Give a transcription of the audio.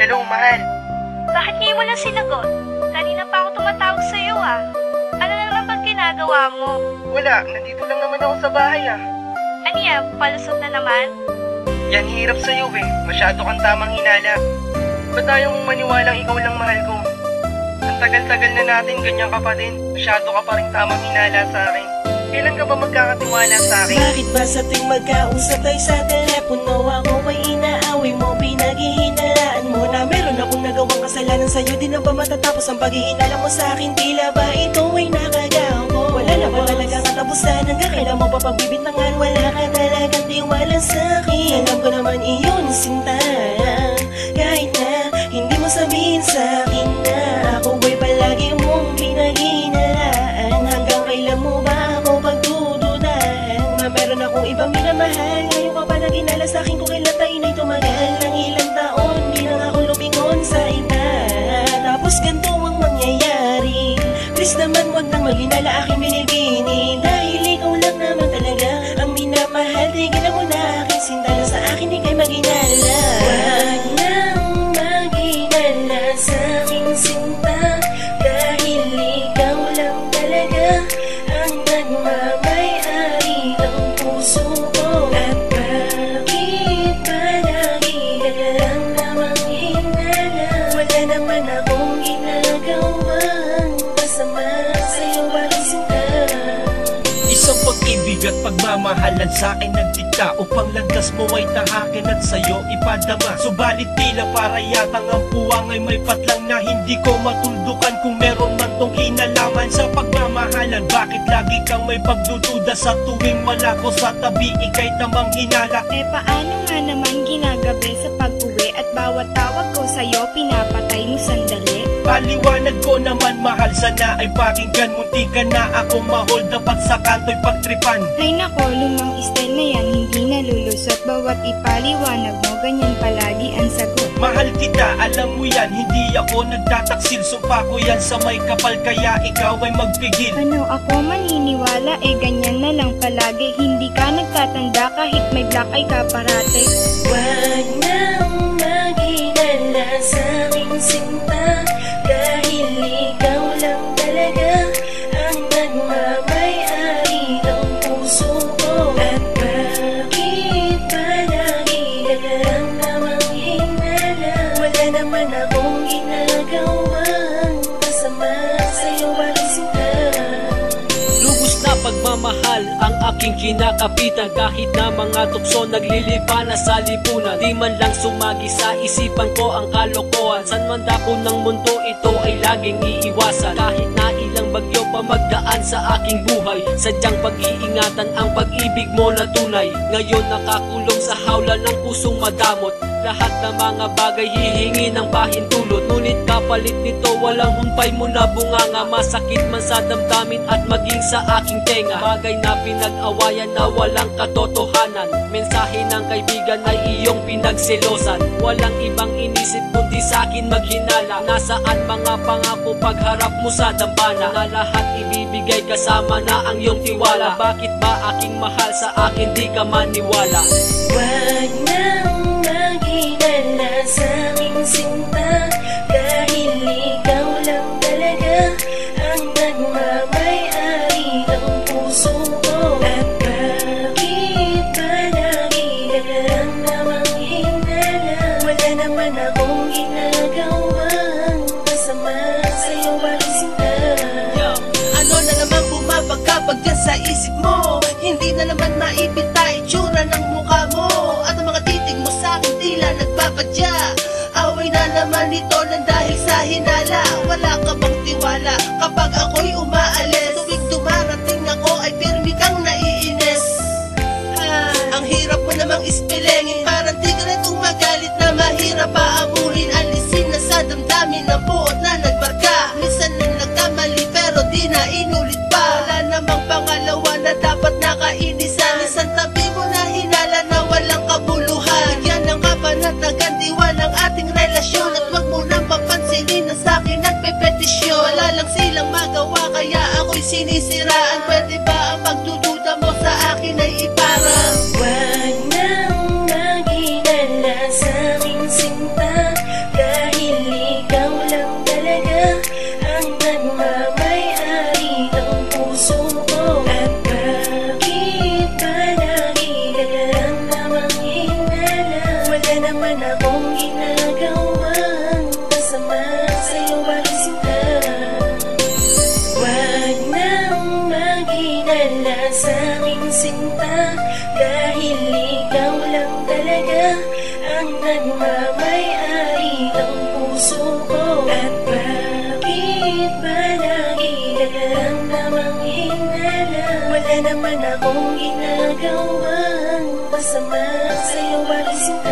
Hello, mahal. Bakit ngayon mo lang sinagot? Kanina pa ako tumatawag sa'yo ah. Ano na naman bang ginagawa mo? Wala, nandito lang naman ako sa bahay ah. Ano yan, palusot na naman? Yan hirap sa'yo eh, masyado kang tamang hinala. Ba't ayaw mong maniwalang ikaw lang mahal ko? Ang tagal-tagal na natin, ganyan ka pa din. Masyado ka pa rin tamang hinala sa akin. Kailan ka ba magkakatiwala sa akin? Bakit ba sa tuwing magkausap tayo sa telepono, ako may inaaway mo, pinaghihinalaan mo na meron akong nagawang kasalanan sa'yo? Di na ba matatapos ang paghihinala mo sa akin? Tila ba ito ay nakagaw ko? Wala na ba talagang katapusan? Hanggang kailan mo pa pagbibintangan? Wala ka talagang tiwala sa akin. Alam ko naman iyon sinta, kahit na hindi mo sabihin sa akin na ako ay palagi mong pinaghihinalaan. Hanggang kailan mo ba ako pagdududahan na meron akong ibang minamahal? Ngayon ka pa naghinala sa akin kung kailan tayo na'y tumagal ng ilang taon. Di lang ako lumingon sa iba, tapos ganito ang mangyayari. Please naman wag nang maghinala aking binibini, dahil ikaw lang naman talaga ang minamahal. Tigilan mo na aking sinta na sa akin di kayo maghinala. Wag nang maghinala sa aking sinta, dahil ikaw lang talaga ang nagmamay-ari ng puso ko. At bakit palagi ka lang namang hinala? Wala naman akong ginagawang masama sa'yo, bakit sinta? Isang pag-ibig at pagmamahalan sa'kin nagdikta upang landas mo ay tahakin at sa'yo ipadama. Subalit tila para yatang ang puwang ay may patlang na hindi ko matuldukan kung meron man tong kinalaman sa pagmamahalan. Bakit lagi kang may pagdududa sa tuwing wala ko sa tabi, ika'y tamang hinala? Paano nga naman ginagabi sa pag-uwi at bawat tawag ko sa'yo pinapatay mo sandali? Paliwanag ko naman mahal, sana ay pakinggan. Munti ka na ako mahol, dapat sa kanto'y pagtripan. Ay nako, lumang style na yan, hindi nalulusot. Bawat ipaliwanag mo, ganyan palagi ang sagot. Mahal kita, alam mo yan, hindi ako nagtataksil. Sumpa ko yan sa may kapal, kaya ikaw ay magpigil. Ano ako maniniwala, ganyan na lang palagi. Hindi ka nagtatanda kahit may black eye ka parate. Wag nang maghinala sa aking sinta, dahil ikaw lang talaga ang nagmamay-ari ng puso ko. At bakit palagi ka lang namang hinala? Wala naman akong ginagawang masama sa'yo, bakit sinta? Lubos na pagmamahal ang aking kinakapitan, kahit na mga tukso naglilipa na sa lipunan. Di man lang sumagi sa isipan ko ang kalokohan. San man dako ng mundo ito ay laging iiwasan. Kahit na ilang bagyo pa magdaan sa aking buhay, sadyang pag-iingatan ang pag-ibig mo na tunay. Ngayon nakakulong sa hawla ng pusong madamot. Lahat ng mga bagay hihingi ng pahintulot, ngunit kapalit nito walang humpay mo na bunganga. Masakit man sa damdamin at maging sa aking tenga, bagay na pinag-awayan na walang katotohanan. Mensahe ng kaibigan ay iyong pinagselosan. Walang ibang inisip kundi sa akin maghinala. Nasaan mga pangako pagharap mo sa dambana? Na lahat ibibigay kasama na ang iyong tiwala. Bakit ba aking mahal sa akin di ka maniwala? Wag nang maghinala sa aking sinta, dahil ikaw lang talaga ang nagmamay-ari ng puso ko. At bakit palagi ka lang namang hinala? Wala naman akong ginagawang masama sa'yo, bakit sinta? Ano na naman bumabagabag dyan sa isip mo? Hindi na naman maipita itsura ng mukha mo, at ang mga titig mo sa'kin tila nagpapadya. Away na naman ito lang dahil sa hinala. Wala ka bang tiwala kapag ako'y umaalis? Tuwing dumarating ako ay pirmi kang naiinis. Ang hirap mo namang ispilengin, parang tigre kung magalit na mahirap paamuhin. Alisin na sa damdamin na buot na nagbarka. Minsan na nagkamali pero di na inulit pa. Wala namang pangalawa na dapat nakainisan. Minsan tabi mo na hinala na walang kabuluhan. Bigyan ng kapanatagan, diwalang ating relasyon. At wag mo nang papansinin na sa'kin nagpe-petisyon. Wala lang silang magawa kaya ako'y sinisiraan. Pwede ba ang pagdududa mo sa akin ay iparang? Wag nang maghinala sa aking sinta, naman akong ginagawang masama sa'yo, bakit sinta? Wag nang maghinala sa'king sinta, dahil ikaw lang talaga ang nagmamay-ari ng puso ko. At bakit ba lagi nararamdamang hinala? Wala naman akong ginagawang masama sa'yo, bakit sinta?